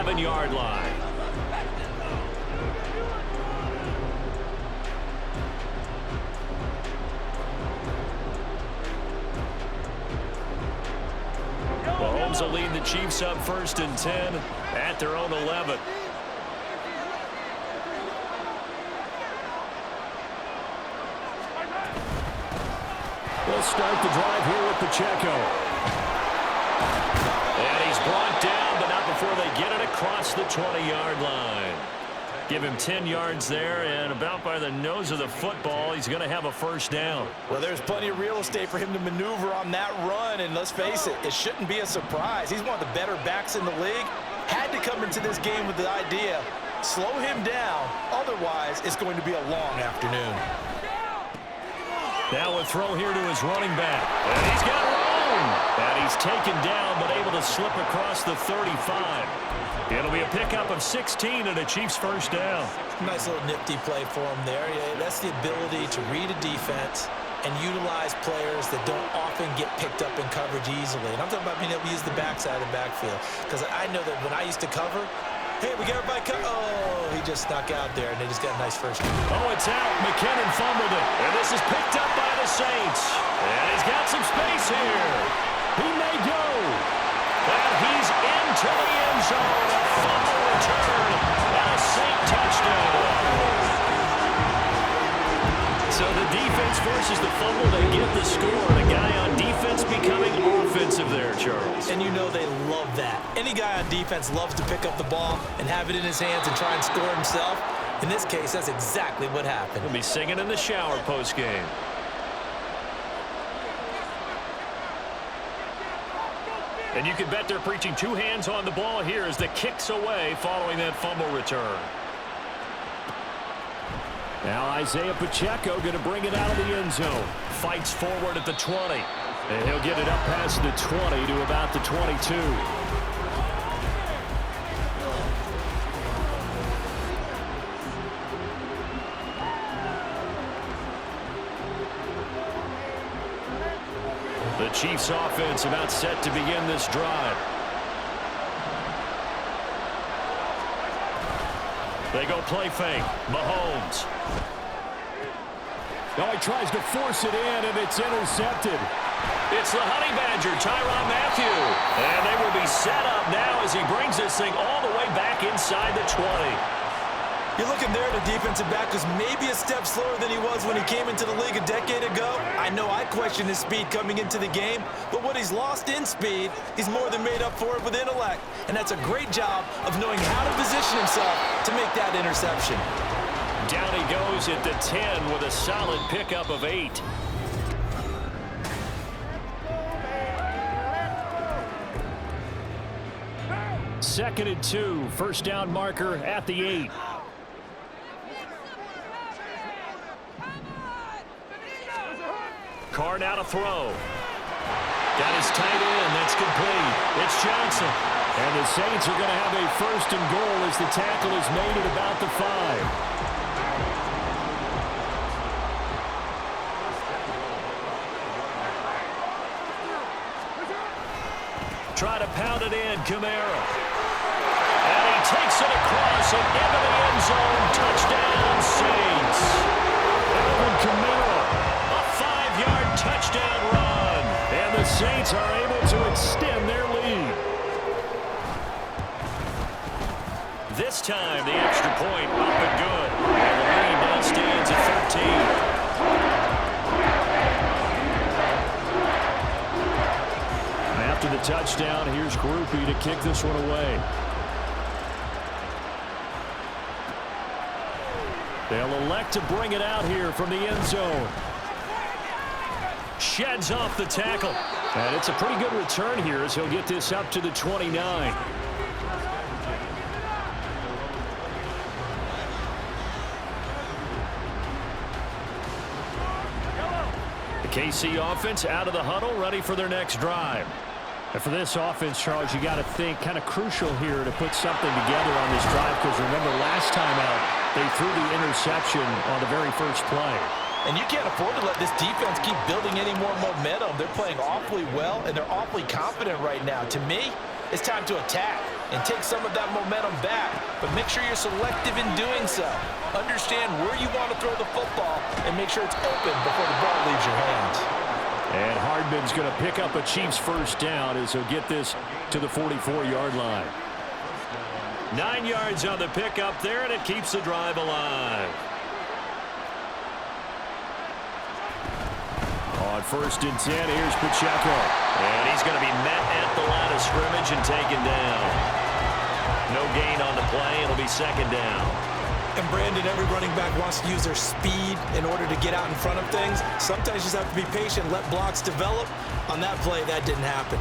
7-yard line. Mahomes will lead the Chiefs up 1st and 10 at their own 11. They'll start the drive here with Pacheco. And he's brought down, but not before they get it across the 20-yard line. Give him 10 yards there, and about by the nose of the football, he's going to have a 1st down. Well, there's plenty of real estate for him to maneuver on that run, and let's face it, it shouldn't be a surprise. He's one of the better backs in the league. Had to come into this game with the idea, slow him down, otherwise it's going to be a long afternoon. Now a throw here to his running back, and he's got room. And he's taken down, but able to slip across the 35. It'll be a pickup of 16 and a Chiefs 1st down. Nice little nifty play for him there. Yeah, that's the ability to read a defense and utilize players that don't often get picked up in coverage easily. And I'm talking about being able to use the backside of the backfield. Because I know that when I used to cover, hey, we got everybody cut. Oh, he just snuck out there, and they just got a nice 1st down. Oh, it's out. McKinnon fumbled it. And this is picked up by the Saints. And he's got some space here. He may go. And he's into the end zone. A fumble return. And a Saint touchdown. So the defense forces the fumble. They get the score. And a guy on defense becoming offensive there, Charles. And you know they love that. Any guy on defense loves to pick up the ball and have it in his hands and try and score himself. In this case, that's exactly what happened. He'll be singing in the shower post-game. And you can bet they're preaching 2 hands on the ball here as the kick's away following that fumble return. Now Isaiah Pacheco going to bring it out of the end zone. Fights forward at the 20. And he'll get it up past the 20 to about the 22. The Chiefs offense about set to begin this drive. They go play fake. Mahomes. Now he tries to force it in, and it's intercepted. It's the Honey Badger, Tyrann Mathieu. And they will be set up now as he brings this thing all the way back inside the 20. You're looking there at a defensive back who's maybe a step slower than he was when he came into the league a decade ago. I know I questioned his speed coming into the game, but what he's lost in speed, he's more than made up for it with intellect. And that's a great job of knowing how to position himself to make that interception. Down he goes at the 10 with a solid pickup of 8. Second and 2, 1st down marker at the 8. Card out a throw. Got his tight end. That's complete. It's Johnson. And the Saints are going to have a 1st and goal as the tackle is made at about the 5. Try to pound it in, Kamara. And he takes it across and into the end zone. Touchdown, Saints. Alvin Kamara, a 5-yard touchdown run. And the Saints are able to extend their lead. This time, the extra point up and good. And the lead now stands at 13. After the touchdown, here's Groupie to kick this one away. They'll elect to bring it out here from the end zone. Sheds off the tackle. And it's a pretty good return here as he'll get this up to the 29. The KC offense out of the huddle, ready for their next drive. And for this offense, Charles, you got to think kind of crucial here to put something together on this drive, because remember last time out they threw the interception on the very first play. And you can't afford to let this defense keep building any more momentum. They're playing awfully well, and they're awfully confident right now. To me, it's time to attack. and take some of that momentum back, but make sure you're selective in doing so. Understand where you want to throw the football and make sure it's open before the ball leaves your hands. And Hardman's going to pick up a Chiefs first down as he'll get this to the 44-yard line. 9 yards on the pickup there, and it keeps the drive alive. On 1st and 10, here's Pacheco. And he's going to be met at the line of scrimmage and taken down. No gain on the play. It'll be 2nd down. And Brandon, every running back wants to use their speed in order to get out in front of things. Sometimes you just have to be patient, let blocks develop. On that play, that didn't happen.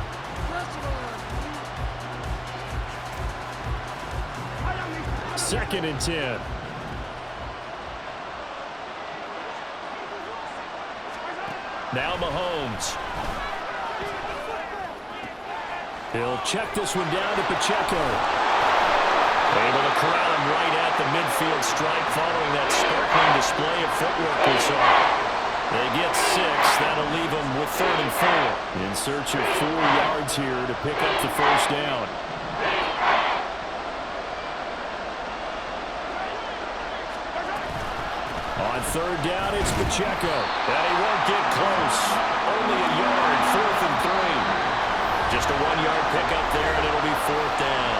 Second and 10. Now Mahomes. He'll check this one down to Pacheco. Able to corral him right at the midfield stripe following that sparkling display of footwork we saw. They get 6. That'll leave them with 3rd and 4. In search of 4 yards here to pick up the first down. On 3rd down, it's Pacheco. And he won't get close. Only a yard, 4th and 3. Just a 1-yard pickup there, and it'll be 4th down.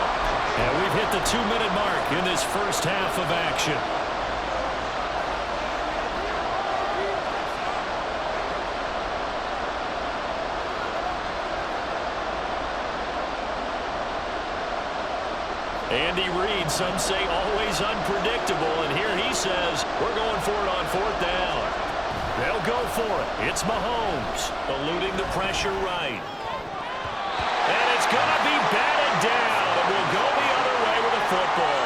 And we've hit the 2-minute mark in this first half of action. Andy Reid, some say always unpredictable, and here he says we're going for it on 4th down. They'll go for it. It's Mahomes, eluding the pressure right. And it's going to be batted down, and we'll go the other way with the football.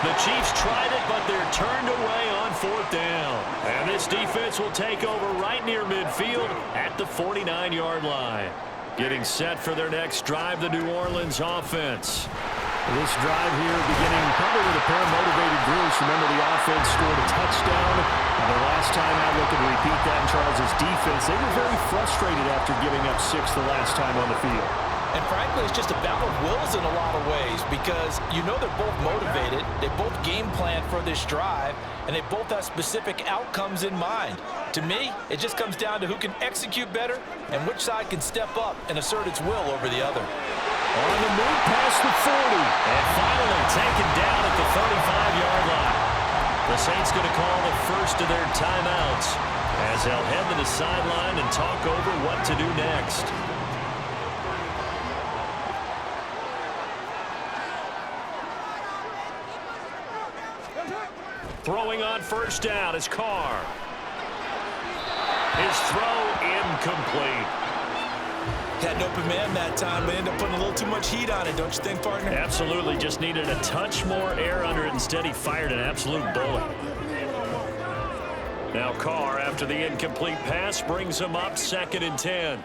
The Chiefs tried it, but they're turned away on 4th down. And this defense will take over right near midfield at the 49-yard line. Getting set for their next drive, the New Orleans offense. This drive here beginning probably with a pair of motivated groups. Remember, the offense scored a touchdown. And the last time out, looking to repeat that in Charles' defense, they were very frustrated after giving up 6 the last time on the field. And frankly, it's just a battle of wills in a lot of ways because you know they're both motivated, they both game plan for this drive, and they both have specific outcomes in mind. To me, it just comes down to who can execute better and which side can step up and assert its will over the other. On the move past the 40, and finally taken down at the 35-yard line. The Saints going to call the first of their timeouts as they'll head to the sideline and talk over what to do next. Throwing on 1st down is Carr. His throw incomplete. Had an open man that time, but ended up putting a little too much heat on it, don't you think, partner? Absolutely. Just needed a touch more air under it. Instead, he fired an absolute bullet. Now Carr, after the incomplete pass, brings him up 2nd and 10.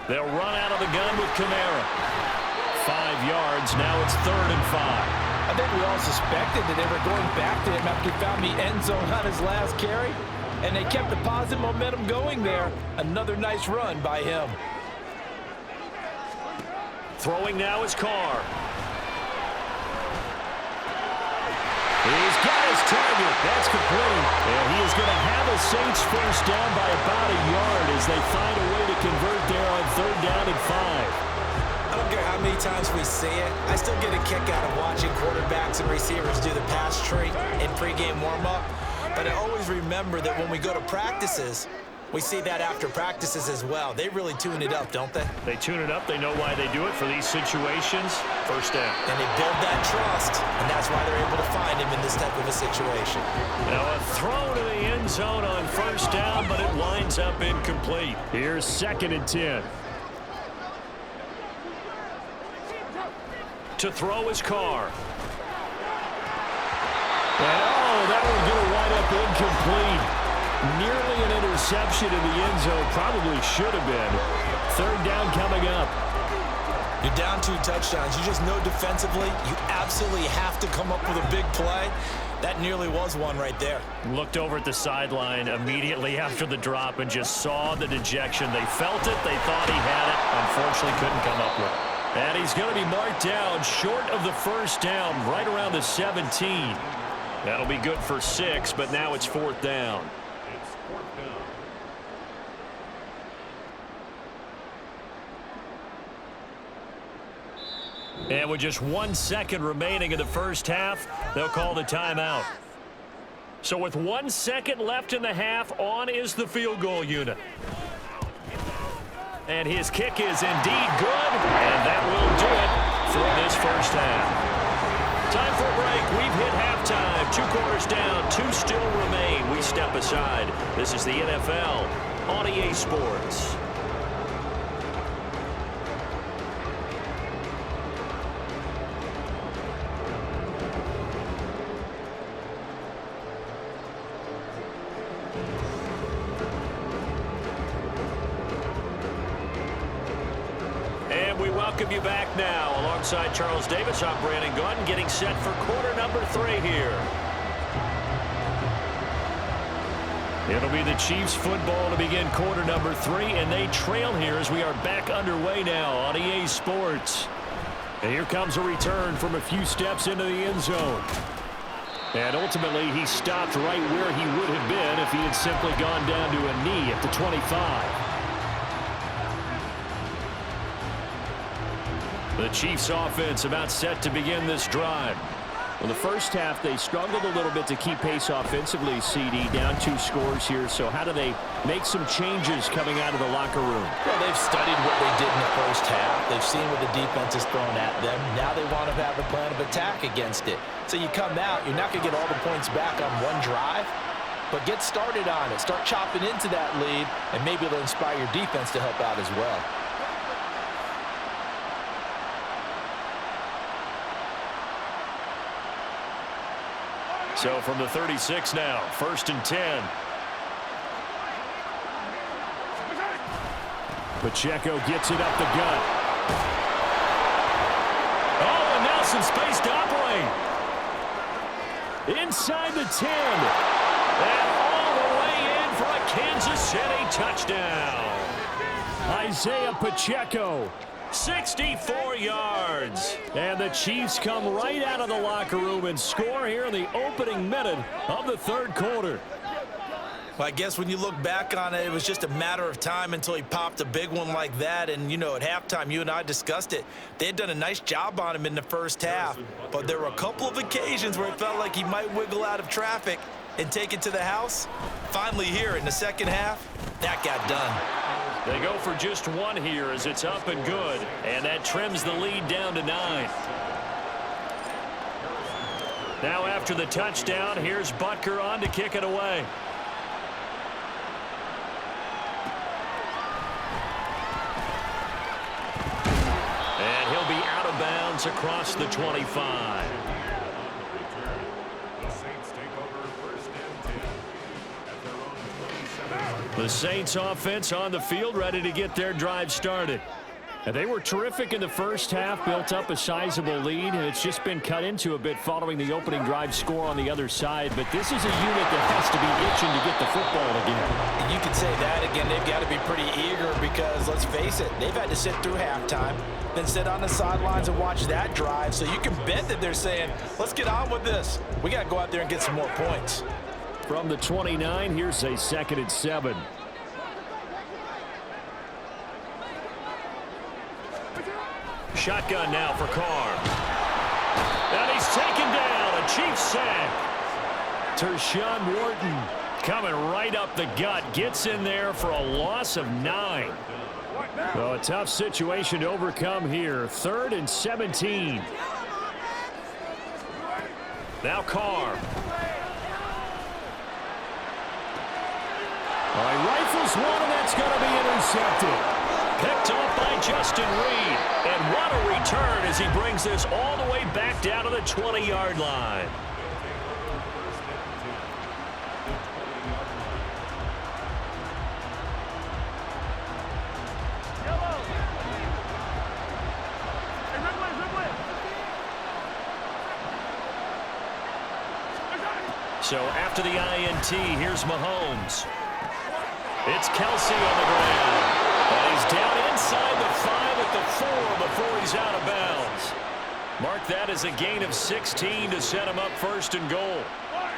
They'll run out of the gun with Kamara. 5 yards. Now it's 3rd and 5. I think we all suspected that they were going back to him after he found the end zone on his last carry. And they kept the positive momentum going there. Another nice run by him. Throwing now is Carr. He's got his target. That's complete. And he is going to have a Saints first down by about a yard as they find a way to convert there on 3rd down and 5. I don't care how many times we see it. I still get a kick out of watching quarterbacks and receivers do the pass tree in pregame warm-up. But I always remember that when we go to practices, we see that after practices as well. They really tune it up, don't they? They tune it up. They know why they do it for these situations. First down. And they build that trust, and that's why they're able to find him in this type of a situation. Now a throw to the end zone on 1st down, but it winds up incomplete. Here's 2nd and 10. To throw is Carr. And that one's going to wind up incomplete. Nearly an interception in the end zone. Probably should have been. 3rd down coming up. You're down 2 touchdowns. You just know defensively you absolutely have to come up with a big play. That nearly was one right there. Looked over at the sideline immediately after the drop and just saw the dejection. They felt it. They thought he had it. Unfortunately, couldn't come up with it. And he's going to be marked down short of the first down, right around the 17. That'll be good for 6, but now it's 4th down. And with just 1 second remaining in the first half, they'll call the timeout. So with 1 second left in the half, on is the field goal unit. And his kick is indeed good, and that will do it for this first half. Time for a break. We've hit halftime. 2 quarters down, 2 still remain. We step aside. This is the NFL on EA Sports. Welcome you back now. Alongside Charles Davis, I'm Brandon Gunn, getting set for quarter number 3 here. It'll be the Chiefs football to begin quarter number 3, and they trail here as we are back underway now on EA Sports. And here comes a return from a few steps into the end zone. And ultimately, he stopped right where he would have been if he had simply gone down to a knee at the 25. The Chiefs offense about set to begin this drive. Well, the first half, they struggled a little bit to keep pace offensively, CD, down 2 scores here. So how do they make some changes coming out of the locker room? Well, they've studied what they did in the first half. They've seen what the defense has thrown at them. Now they want to have a plan of attack against it. So you come out, you're not going to get all the points back on one drive, but get started on it. Start chopping into that lead, and maybe it'll inspire your defense to help out as well. So from the 36 now, 1st and 10. Pacheco gets it up the gut. Oh, and now some space to operate. Inside the 10. And all the way in for a Kansas City touchdown. Isaiah Pacheco. 64 yards. And the Chiefs come right out of the locker room and score here in the opening minute of the 3rd quarter. Well, I guess when you look back on it, it was just a matter of time until he popped a big one like that. And, you know, at halftime, you and I discussed it. They had done a nice job on him in the first half. But there were a couple of occasions where it felt like he might wiggle out of traffic and take it to the house. Finally here in the second half, that got done. They go for just 1 here as it's up and good. And that trims the lead down to 9. Now after the touchdown, here's Butker on to kick it away. And he'll be out of bounds across the 25. The Saints offense on the field, ready to get their drive started. And they were terrific in the first half, built up a sizable lead, and it's just been cut into a bit following the opening drive score on the other side. But this is a unit that has to be itching to get the football again. And you can say that again. They've got to be pretty eager because, let's face it, they've had to sit through halftime, then sit on the sidelines and watch that drive. So you can bet that they're saying, let's get on with this. We got to go out there and get some more points. From the 29, here's a 2nd and 7. Shotgun now for Carr. And he's taken down. A Chiefs sack. Tershawn Wharton coming right up the gut. Gets in there for a loss of 9. So a tough situation to overcome here. 3rd and 17. Now Carr. All right, rifles one, and that's going to be intercepted. Picked off by Justin Reed. And what a return as he brings this all the way back down to the 20-yard line. So after the INT, here's Mahomes. It's Kelsey on the ground. And he's down inside the 5 at the 4 before he's out of bounds. Mark that as a gain of 16 to set him up first and goal.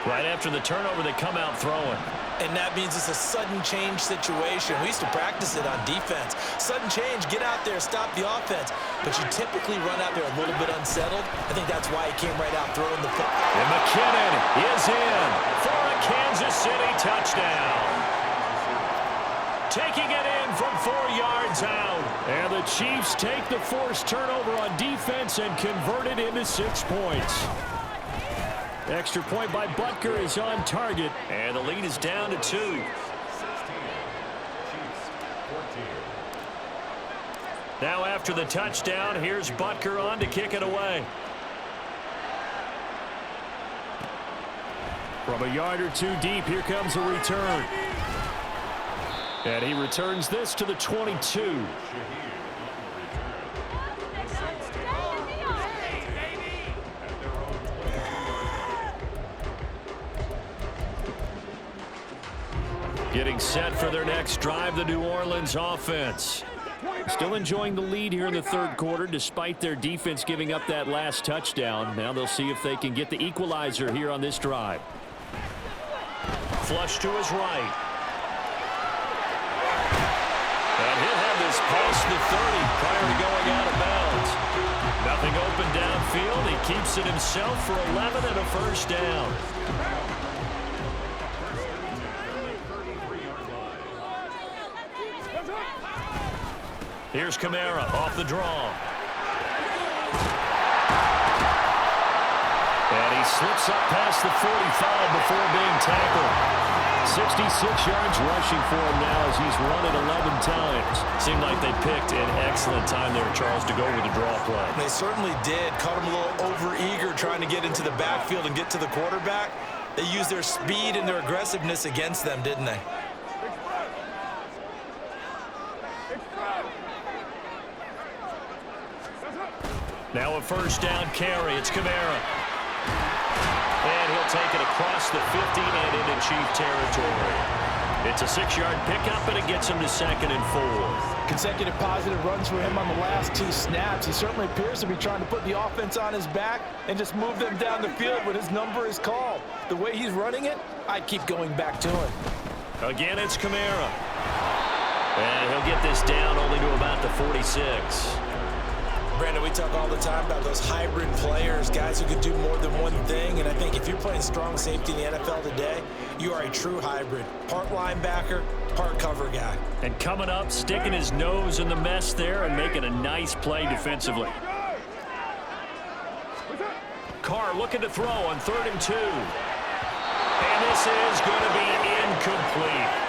Right after the turnover, they come out throwing. And that means it's a sudden change situation. We used to practice it on defense. Sudden change, get out there, stop the offense. But you typically run out there a little bit unsettled. I think that's why he came right out throwing the football. And McKinnon is in for a Kansas City touchdown. Taking it in from 4 yards out. And the Chiefs take the forced turnover on defense and convert it into 6 points. Extra point by Butker is on target, and the lead is down to 2. Now after the touchdown, here's Butker on to kick it away. From a yard or 2 deep, here comes a return. And he returns this to the 22. Getting set for their next drive, the New Orleans offense. Still enjoying the lead here in the third quarter, despite their defense giving up that last touchdown. Now they'll see if they can get the equalizer here on this drive. Flush to his right. And he'll have this past the 30 prior to going out of bounds. Nothing open downfield. He keeps it himself for 11 and a first down. Here's Kamara off the draw. And he slips up past the 45 before being tackled. 66 yards rushing for him now as he's run it 11 times. Seemed like they picked an excellent time there, Charles, to go with the draw play. They certainly did. Caught him a little over-eager trying to get into the backfield and get to the quarterback. They used their speed and their aggressiveness against them, didn't they? Now a first down carry. It's Kamara. And he'll take it across the 50 and into Chief territory. It's a 6-yard pickup, and it gets him to 2nd and 4. Consecutive positive runs for him on the last 2 snaps. He certainly appears to be trying to put the offense on his back and just move them down the field when his number is called. The way he's running it, I'd keep going back to him. Again, it's Kamara. And he'll get this down only to about the 46. Brandon, we talk all the time about those hybrid players, guys who can do more than one thing, and I think if you're playing strong safety in the NFL today, you are a true hybrid. Part linebacker, part cover guy. And coming up, sticking his nose in the mess there and making a nice play defensively. Carr looking to throw on 3rd and 2. And this is going to be incomplete.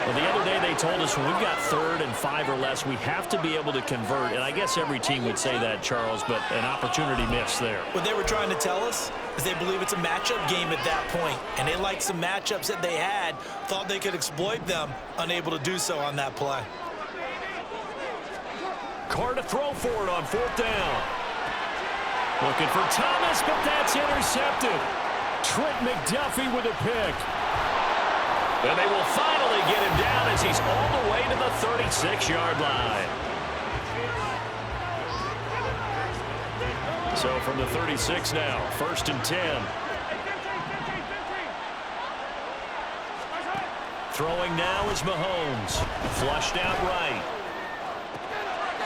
Well, the other day they told us when we've got 3rd and 5 or less, we have to be able to convert. And I guess every team would say that, Charles, but an opportunity missed there. What they were trying to tell us is they believe it's a matchup game at that point. And they liked some matchups that they had, thought they could exploit them, unable to do so on that play. Carr to throw for it on 4th down. Looking for Thomas, but that's intercepted. Trent McDuffie with a pick. And they will finally get him down as he's all the way to the 36-yard line. So from the 36 now, 1st and 10. Throwing now is Mahomes. Flushed out right.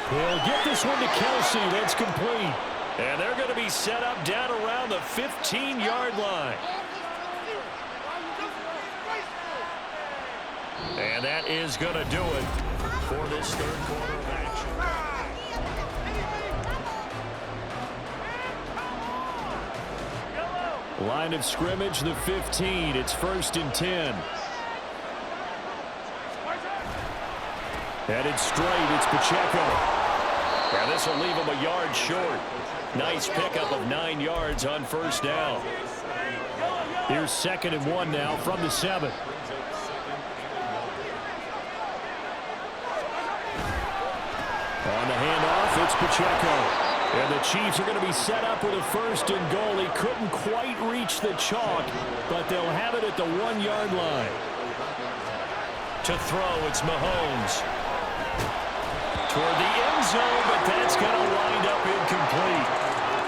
He'll get this one to Kelsey. That's complete. And they're going to be set up down around the 15-yard line. And that is going to do it for this third quarter of action. Line of scrimmage, the 15. It's 1st and 10. Headed straight, it's Pacheco. Now this will leave him a yard short. Nice pickup of 9 yards on 1st down. Here's 2nd and 1 now from the 7. On the handoff, it's Pacheco. And the Chiefs are going to be set up with a 1st and goal. He couldn't quite reach the chalk, but they'll have it at the 1-yard line. To throw, it's Mahomes. Toward the end zone, but that's going to wind up incomplete.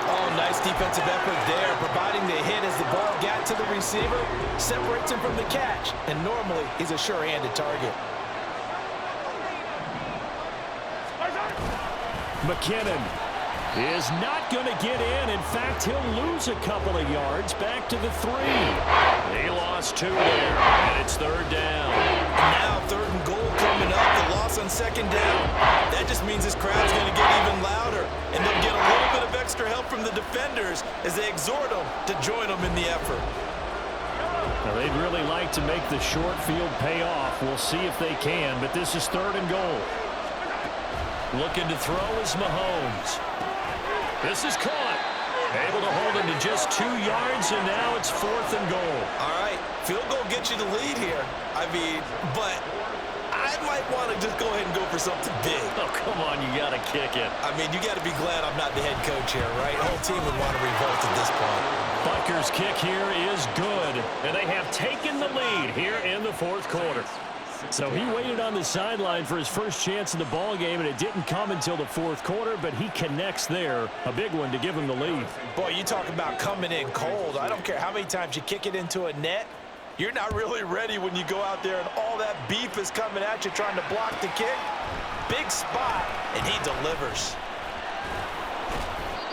Oh, nice defensive effort there, providing the hit as the ball got to the receiver, separates him from the catch, and normally he's a sure-handed target. McKinnon is not going to get in. In fact, he'll lose a couple of yards back to the 3. He lost 2 there, and it's 3rd down. And now 3rd and goal coming up. The loss on 2nd down. That just means this crowd's going to get even louder, and they'll get a little bit of extra help from the defenders as they exhort them to join them in the effort. Now, they'd really like to make the short field pay off. We'll see if they can, but this is 3rd and goal. Looking to throw is Mahomes. This is caught. Able to hold him to just 2 yards, and now it's 4th and goal. All right, field goal gets you the lead here. I mean, but I might want to just go ahead and go for something big. Oh, come on, you got to kick it. I mean, you got to be glad I'm not the head coach here, right? The whole team would want to revolt at this point. Butker's kick here is good, and they have taken the lead here in the 4th quarter. So he waited on the sideline for his first chance in the ball game, and it didn't come until the 4th quarter, but he connects there. A big one to give him the lead. Boy, you talk about coming in cold. I don't care how many times you kick it into a net. You're not really ready when you go out there and all that beef is coming at you trying to block the kick. Big spot, and he delivers.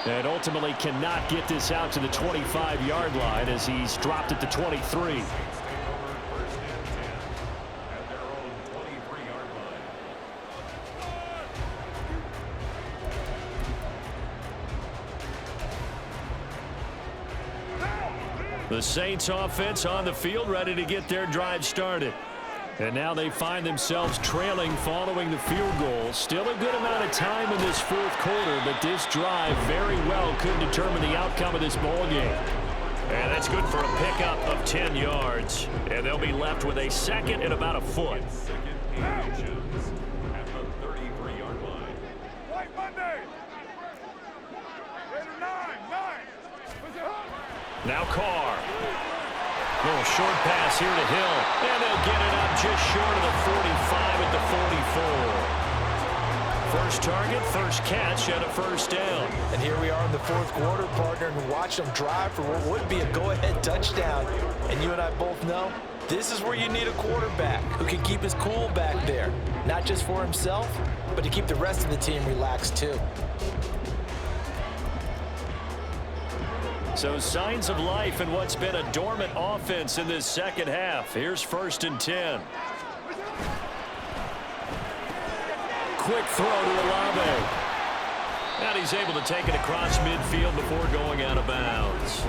And ultimately cannot get this out to the 25-yard line as he's dropped at the 23. The Saints offense on the field, ready to get their drive started. And now they find themselves trailing following the field goal. Still a good amount of time in this 4th quarter, but this drive very well could determine the outcome of this ball game. And that's good for a pickup of 10 yards. And they'll be left with a 2nd and about a foot. Now Carr. Little short pass here to Hill. And they'll get it up just short of the 45 at the 44. First target, first catch, and a 1st down. And here we are in the 4th quarter, partner, and watch them drive for what would be a go-ahead touchdown. And you and I both know this is where you need a quarterback who can keep his cool back there. Not just for himself, but to keep the rest of the team relaxed too. So signs of life in what's been a dormant offense in this 2nd half. Here's 1st and 10. Quick throw to Olave. And he's able to take it across midfield before going out of bounds.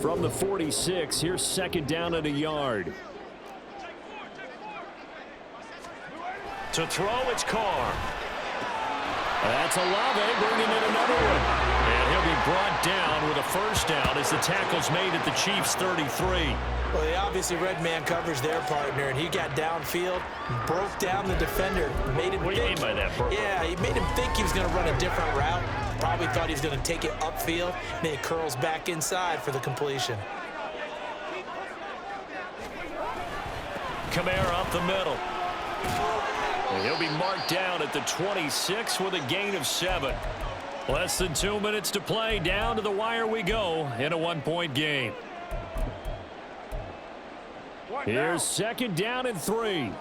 From the 46, here's 2nd down at a yard. To throw, it's Carr. That's Olave bringing in another one. And he'll be brought down with a 1st down as the tackle's made at the Chiefs' 33. Well, they obviously read man coverage their partner, and he got downfield, broke down the defender, made him What do you mean by that, bro? Yeah, he made him think he was going to run a different route. Probably thought he was going to take it upfield, then it curls back inside for the completion. Kamara up the middle. And he'll be marked down at the 26 with a gain of 7. Less than 2 minutes to play. Down to the wire we go in a 1-point game. Here's 2nd down and 3.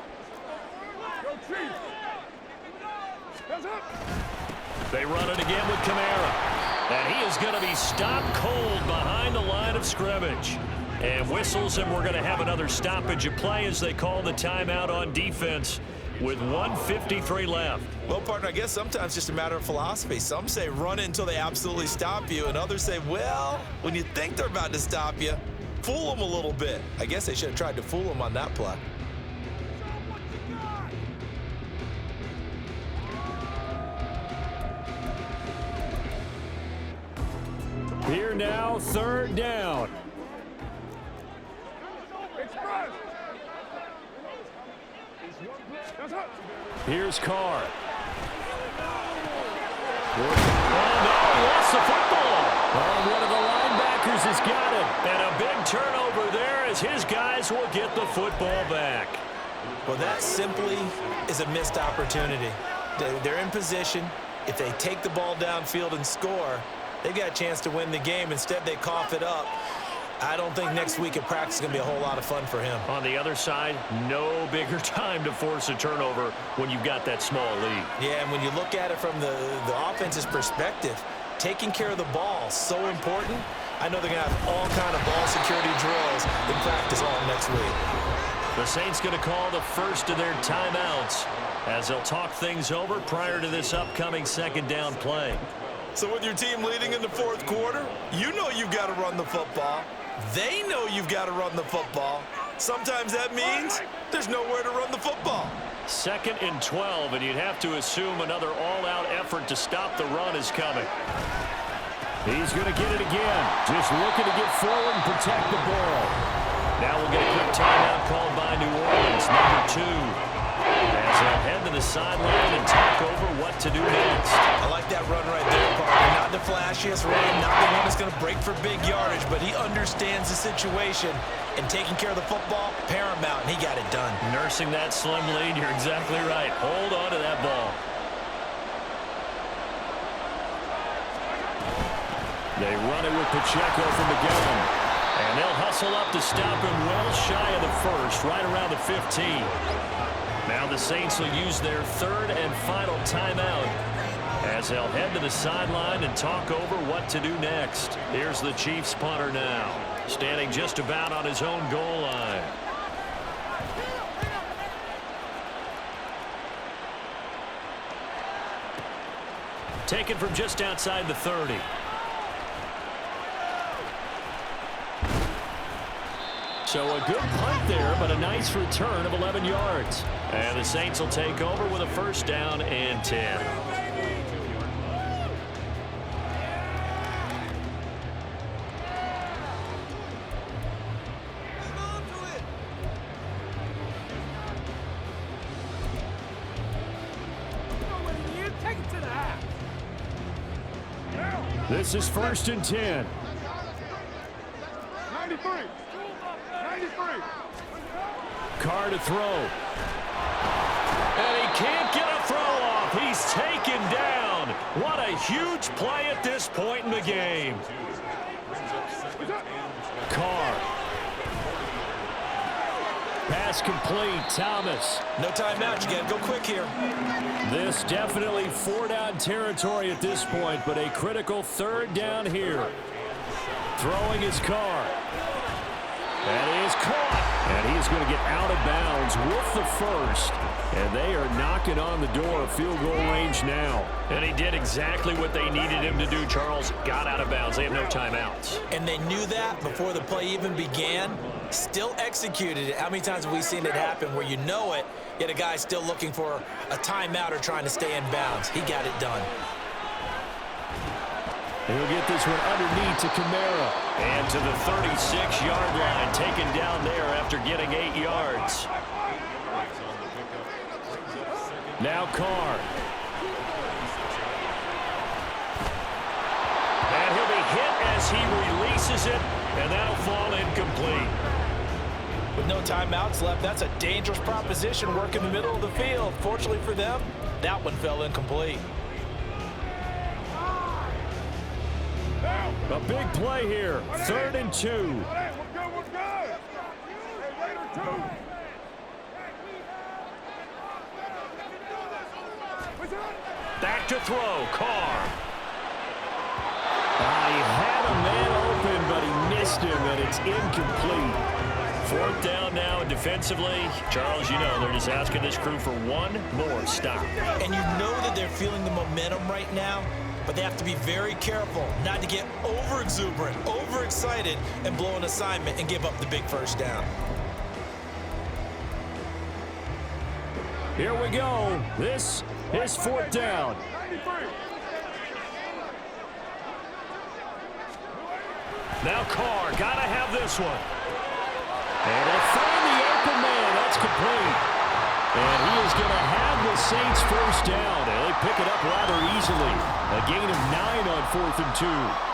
They run it again with Kamara. And he is going to be stopped cold behind the line of scrimmage. And whistles, and we're going to have another stoppage of play as they call the timeout on defense with 1:53 left. Well, partner, I guess sometimes it's just a matter of philosophy. Some say run it until they absolutely stop you, and others say, well, when you think they're about to stop you, fool them a little bit. I guess they should have tried to fool them on that play. Here now, 3rd down. Here's Carr. Oh, no, he lost the football. Oh, one of the linebackers has got it. And a big turnover there as his guys will get the football back. Well, that simply is a missed opportunity. They're in position. If they take the ball downfield and score, they've got a chance to win the game. Instead, they cough it up. I don't think next week at practice is going to be a whole lot of fun for him. On the other side, no bigger time to force a turnover when you've got that small lead. Yeah, and when you look at it from the offense's perspective, taking care of the ball is so important. I know they're going to have all kind of ball security drills in practice all next week. The Saints going to call the first of their timeouts as they'll talk things over prior to this upcoming second down play. So with your team leading in the fourth quarter, you know you've got to run the football. They know you've got to run the football. Sometimes that means there's nowhere to run the football. 2nd and 12, and you'd have to assume another all-out effort to stop the run is coming. He's going to get it again. Just looking to get forward and protect the ball. Now we'll get a quick timeout called by New Orleans, number 2. As they'll head to the sideline and talk over what to do next. I like that run right there, partner. Not the flashiest run, not the one that's going to break for big yardage, but he understands the situation, and taking care of the football, paramount, and he got it done. Nursing that slim lead, you're exactly right. Hold on to that ball. They run it with Pacheco from the gun. And they'll hustle up to stop him well shy of the first, right around the 15. Now the Saints will use their third and final timeout as they'll head to the sideline and talk over what to do next. Here's the Chiefs punter now, standing just about on his own goal line. Taken from just outside the 30. So a good punt there, but a nice return of 11 yards. And the Saints will take over with a first down and 10. This is 1st and 10. 93. Carr to throw. And he can't get a throw off. He's taken down. What a huge play at this point in the game. Carr. Pass complete. Thomas. No timeout. You got to go quick here. This definitely 4-down territory at this point, but a critical 3rd down here. Throwing his Carr. That is caught. And he's going to get out of bounds with the first. And they are knocking on the door of field goal range now. And he did exactly what they needed him to do, Charles. Got out of bounds. They have no timeouts. And they knew that before the play even began. Still executed it. How many times have we seen it happen where you know it, yet a guy's still looking for a timeout or trying to stay in bounds? He got it done. He'll get this one underneath to Kamara. And to the 36-yard line, taken down there after getting 8 yards. Now Carr. And he'll be hit as he releases it, and that'll fall incomplete. With no timeouts left, that's a dangerous proposition, work in the middle of the field. Fortunately for them, that one fell incomplete. A big play here, 3rd and 2. We're good. Hey, later, 2. Back to throw, Carr. He had a man open, but he missed him, and it's incomplete. 4th down now defensively. Charles, you know, they're just asking this crew for one more stop. And you know that they're feeling the momentum right now, but they have to be very careful not to get over-exuberant, overexcited, and blow an assignment and give up the big first down. Here we go. This is 4th down. 93. Now Carr, gotta have this one. And he'll find the open man. That's complete. And he is going to have the Saints first down, and they pick it up rather easily. A gain of 9 on 4th and 2.